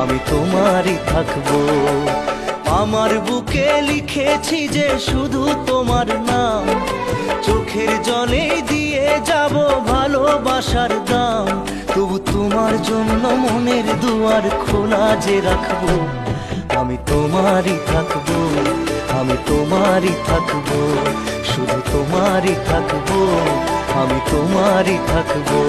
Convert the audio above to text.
আমি তোমারই থাকবো। আমার বুকে লিখেছি যে শুধু তোমার নাম, চোখের জলে দিয়ে যাব ভালোবাসার দাম। তবু তোমার জন্য মনের দুয়ার খোলা যে রাখবো, আমি তোমারই থাকবো, আমি তোমারই থাকবো, শুধু তোমারই থাকবো, আমি তোমারই থাকবো।